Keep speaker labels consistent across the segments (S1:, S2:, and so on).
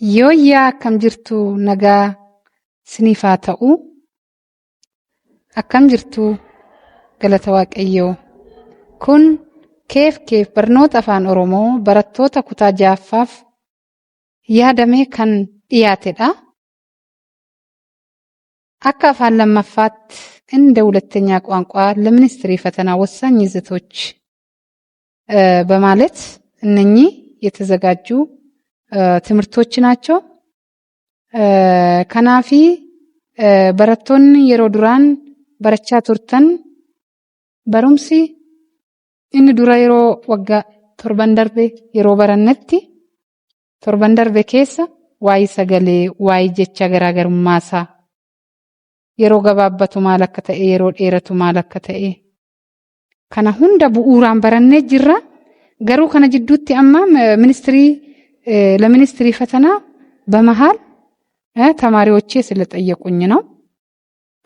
S1: Yooyyaa akkam jirtu nagaa siniif haa ta'u. Akkam jirtu galata Waaqayyoo. Kun keef barnoota afaan Oromoo barattoota kutaa 6ffaaf yaadamee kan dhiyaatedha. Akka afaan lammaffaatti እንደ ሁለተኛ ቋንቋ ለሚኒስትሪ ፈተና ወሳኝ ይዘቶች በማለት እነኚህ የተዘጋጁ ትምህርቶች ናቸው። ከናፊ በረቶን የሮዱራን በረቻ ቱርተን በሩምሲ እን ዱራ የሮ ወጋ ቶርባንደርቤ የሮ በረነቲ ቶርባንደርቤ ኬሳ ዋይ ሰገሌ ዋይ ጀቻ ገራገሩማሳ የሮ ገባበቱ ማለከተ የሮ ዴረቱ ማለከተ kana hunda bu'uuraan barannee jirra. Garuu kana jidduutti amma ለሚኒስትሪ ፈተና በመሃል ተማሪዎቼ ስለጠየቁኝ ነው።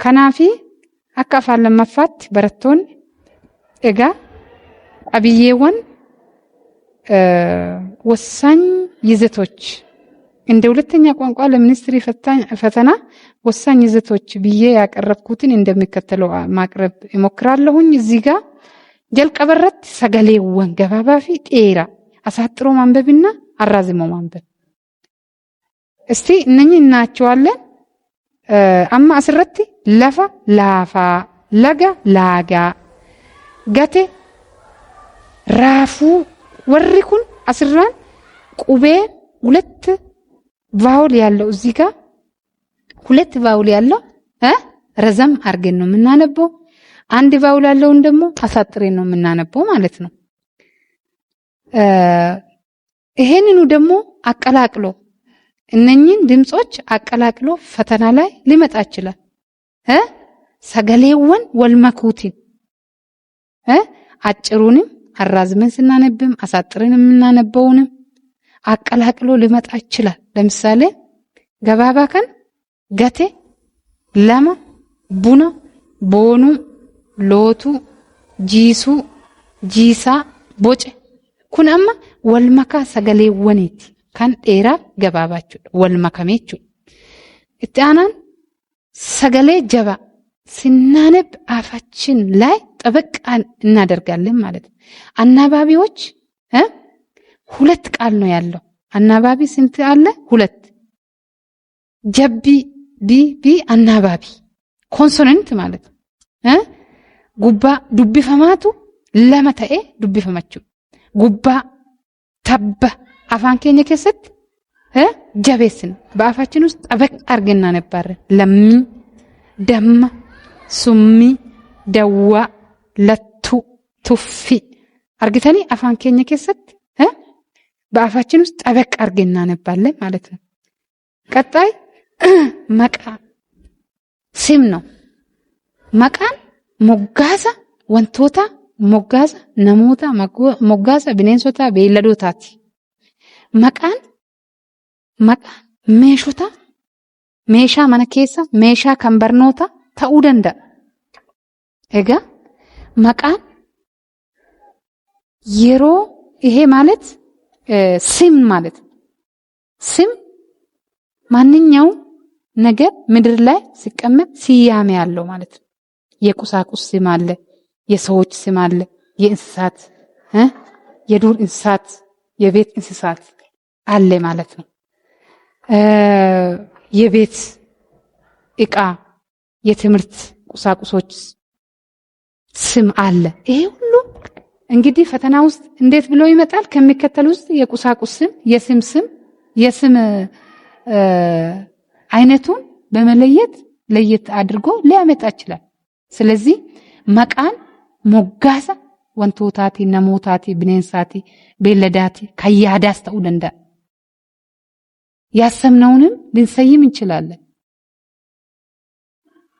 S1: ከናፊ አካፋን ለማፋት በረቶን እጋ አብዬውን ወሳኝ ይዘቶች እንደ ሁለተኛ ቋንቋ ለሚኒስትሪ ፈተና ወሳኝ ይዘቶች ብዬ ያቀረብኩትን እንደሚከተለው ማቅረብ እሞክራለሁኝ። እዚህ ጋር ጀልቀበረት ሰገሌውን ገባባፊ ጤራ አሳጥሮ ማንበብና አራዝሞ ማንበብ እስቲ እነኚህ እናያቸዋለን። አማ አስረቲ ለፋ ላፋ ለጋ ላጋ ገቴ ራፉ ወሪኩን አስራን ቁቤ ሁለት ቫውል ያለው እዚህ ጋር ሁለት ቫውል ያለው ረዘም አርገን ነው የምናነበው። አንድ ቫውል ያለውን ደግሞ አሳጥሬን ነው የምናነበው ማለት ነው። ይሄንኑ ደግሞ አቀላቅሎ እነኚህን ድምጾች አቀላቅሎ ፈተና ላይ ሊመጣ ይችላል። ሰገሌውን ወልመኩቲን አጭሩንም አራዝመን ስናነብም አሳጥረን የምናነበውንም አቀላቅሎ ሊመጣ ይችላል። ለምሳሌ ገባባ ከን ገቴ ለማ ቡና ቦኑ ሎቱ ጂሱ ጂሳ ቦጨ kun amma wal makaa sagaleewwaniiti kan dheeraa gabaabachuudha wal makameechu itti aanaan sagalee jaba ስናነብ አፋችን ላይ ጠበቃን እናደርጋለን ማለት ነው። አናባቢዎች ሁለት ቃል ነው ያለው። አናባቢ ስንት አለ? ሁለት። ጀቢ ቢ አናባቢ ኮንሶናንት ማለት ነው። ጉባ ዱብፈማቱ ለመተኤ ዱብፈማችሁ ጉባ ተባ አፋን ከኛ ከሰት ጀቤስን በአፋችን ውስጥ ጠበቅ አርገና ነበር። ለሚ ደማ ሱሚ ደዋ ለቱ ቱፊ አርግተኒ አፋን ከኛ ከሰት በአፋችን ውስጥ ጠበቅ አርገና ነባለን ማለት ነው። ቀጣይ መቃ ስም ነው። መቃን ሞጋሳ ወንቶታ ሞጋሳ ነሞታ ሞጋሳ ቢኔንሶታ ቤለዶታቲ መቃን ሜሾታ ሜሻ ማነኬሳ ሜሻ ከንበርኖታ ta'uu danda'a. Egaa maqaan yeroo ይሄ ማለት ስም ማለት ስም ማንኛው ነገር ምድር ላይ ሲቀመጥ ስያሜ ያለው ማለት ነው። የቁሳቁስ ስም አለ፣ የሰዎች ስም አለ፣ የእንስሳት የዱር እንስሳት የቤት እንስሳት አለ ማለት ነው። የቤት ዕቃ የትምህርት ቁሳቁሶች ስም አለ። ይሄ ሁሉ እንግዲህ ፈተና ውስጥ እንዴት ብሎ ይመጣል? ከሚከተል ውስጥ የቁሳቁስ ስም፣ የስም ስም፣ የስም አይነቱን በመለየት ለየት አድርጎ ሊያመጣ ይችላል። ስለዚህ መቃን ሞጋሳ ወንቶታቲ ነሞታቲ ብኔንሳቲ ቤለዳቲ ከያዳስ ta'uu danda'a። ያሰምነውንም ልንሰይም እንችላለን።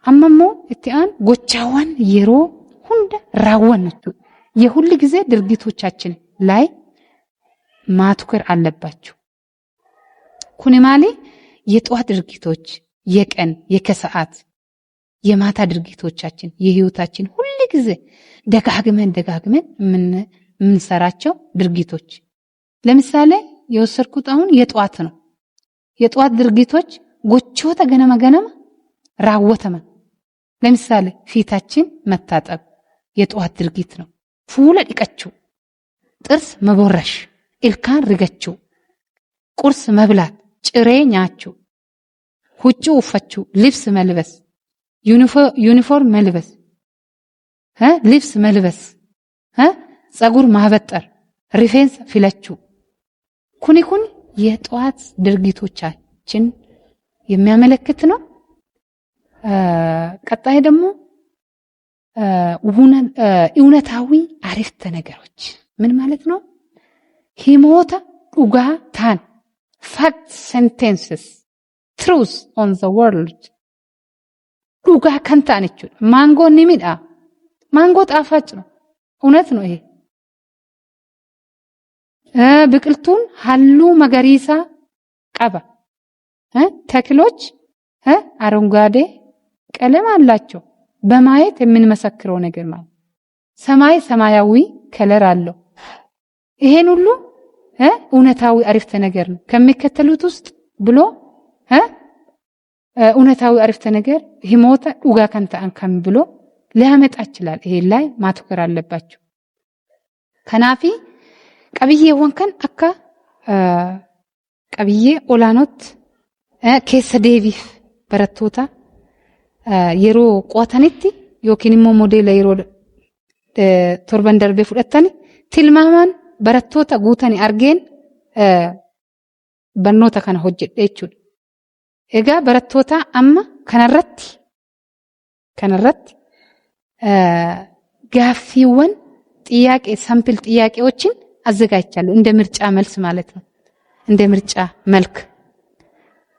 S1: አመሞ እቲአን ጎቻዋን የሮ ሁንደ ራወነቱ የሁሉ ጊዜ ድርጊቶቻችን ላይ ማትኮር አለባችሁ። ኩኒማሊ የጧት ድርጊቶች፣ የቀን የከሰዓት የማታ ድርጊቶቻችን የህይወታችን ሁሉ ጊዜ ደጋግመን የምንሰራቸው ድርጊቶች። ለምሳሌ የወሰድኩት አሁን የጧት ነው። የጧት ድርጊቶች ጎቾታ ገነመ ራወተመ ለምሳሌ ፊታችን መታጠብ የጧት ድርጊት ነው ፉለ ዲቀችው ጥርስ መቦረሽ ኢልካን ርገችው ቁርስ መብላት ጭሬ ኛችው ሁጩ ውፈችው ልብስ መልበስ ዩኒፎርም መልበስ ልብስ መልበስ ጸጉር ማበጠር ሪፌንስ ፊለችው ኩኒ የጧት ድርጊቶቻችን የሚያመለክት ነው ቀጣይ ደግሞ እውነታዊ አረፍተ ነገሮች ምን ማለት ነው ሂሞታ ዱጋ ታን fact sentences truth on the world ዱጋ ከንታነች ማንጎ ንሚዳ ማንጎ ጣፋጭ ነው እውነት ነው ይሄ ብቅልቱን ሐሉ መገሪሳ ቀባ ተክሎች አረንጓዴ ቀለም አላቸው በማየት የምንመሰክረው ነገር ማለት ሰማይ ሰማያዊ ከለር አለው ይሄን ሁሉ እውነታዊ አረፍተ ነገር ነው ከሚከተሉት ውስጥ ብሎ እውነታዊ አረፍተ ነገር ሂሞታ ዱጋ ከንታ አንከም ብሎ ሊያመጣ ይችላል ይሄ ላይ ማተኮር አለባችሁ ከናፊ ቀብዬ ወንከን አካ ቀብዬ ኦላኖት ኬሰ ዴቪፍ በረቶታ የሮ ቆታኒቲ ዮኪንሞ ሞዴል የሮ ቶርበን ደርቤ ፍደተኒ ትልማማን በረቶታ ጉተኒ አርጌን በኖታ ከነ ሆጀደቹ ኤጋ በረቶታ አማ ከነረት ጋፊወን ጥያቄ ሳምፕል ጥያቄዎችን አዘጋጅቻለሁ እንደ ምርጫ መልስ ማለት ነው እንደ ምርጫ መልክ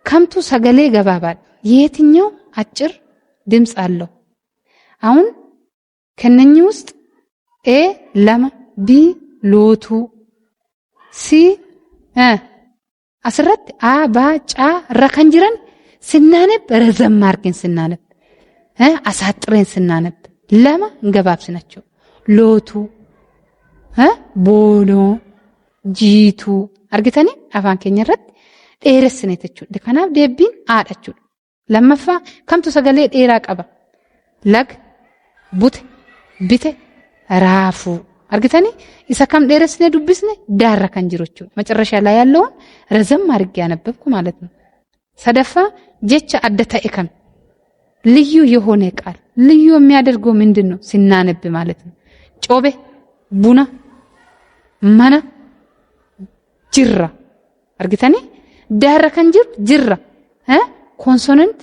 S1: ከምቱ ሰገሌ ገባባል የትኛው አጭር ድምጽ አለው አሁን ከነኚህ ውስጥ ኤ ለማ ቢ ሎቱ ሲ አስረት አ ባ ጫ ረከንጅረን ስናነብ ረዘም አርገን ስናነብ አሳጥረን ስናነብ ለማ እንገባብስ ናቸው ሎቱ ቦኖ ጂቱ አርግተኒ አፋን ከኝረት ዴረስ ነተቹ ደከናብ ደቢን አዳቹ ለማፋ ከምቱ ሰገሌ ዴራ ቀባ ለግ ቡት ቢተ ራፉ አርግተኒ ኢሰከም ዴረስ ነዱብስነ ዳራ ከንጅሮቹ መጨረሻ ላይ ያለውን ረዘም አርግ ያነበብኩ ማለት ነው ሰደፋ ጀቻ አደታ እከም ልዩ የሆነ ቃል ልዩ የሚያደርገው ምንድነው ሲናነብ ማለት ነው ጮቤ ቡና ማና ጅራ አርግተኒ ዳራ ከንጅር ጅራ ኮንሶናንት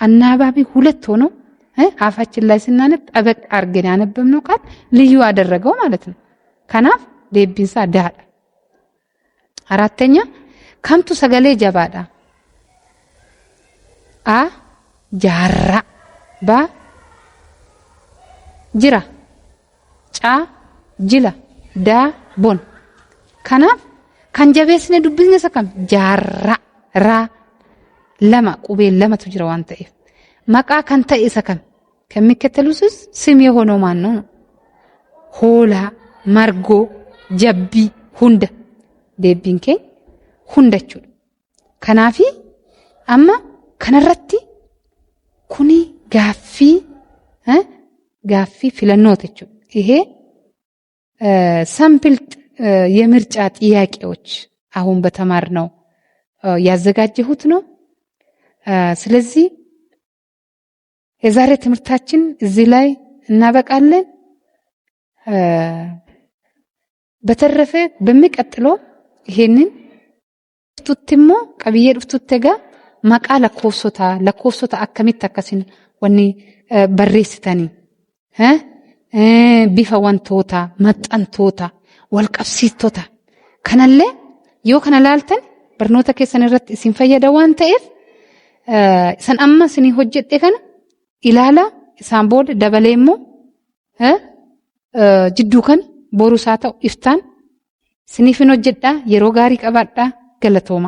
S1: አናባቢ ሁለት ሆኖ አፋችን ላይ ስናነብ ጠበቅ አርገን ያነበብነው ቃል ልዩ አደረገው ማለት ነው ከናፍ ደቢንሳ ዳዳ አራተኛ ከምቱ ሰገሌ ጀባዳ አ ጃራ ባ ጅራ ጫ ጅላ ዳ ቦን ከናፍ ከንጀቤስነ ዱብስነ ሰከም ጃራ ራ ለማ ቁቤ ለማ ትጅራ ዋንተ መቃ ካንተ ኢሰከም ከሚከተሉስ ስም የሆነው ማን ነው ሆላ ማርጎ ጀቢ ሁንደ ደቢንከ ሁንደቹ ከናፊ አማ ከነረቲ ኩኒ ጋፊ ፍለኖተቹ ይሄ ሳምፕል የምርጫ ጥያቄዎች አሁን በተማርነው ያዘጋጀሁት ነው ስለዚህ የዛሬ ትምህርታችን እዚህ ላይ እናበቃለን በተረፈ በሚቀጥለው ይሄንን ቱትሞ ቀብዬ ዱፍቱተጋ መቃለ ለኮሶታ አከሚት ተከሲን ወኒ በሬስተኒ ቢፋ ወንቶታ መጣንቶታ ወልቀብሲቶታ ከነለ ዮ ከነላልተን በርኖታ ከሰነረት ሲንፈየደ ዋንተኤፍ ሰን አማ ስኒ ሆጀጤ ከነ ኢላላ ሳምቦድ ደበሌሞ ጅዱ ከን ቦሩሳታው ኢፍታን ስኒፍኖ ጀዳ የሮጋሪ ቀባዳ ገለቶማ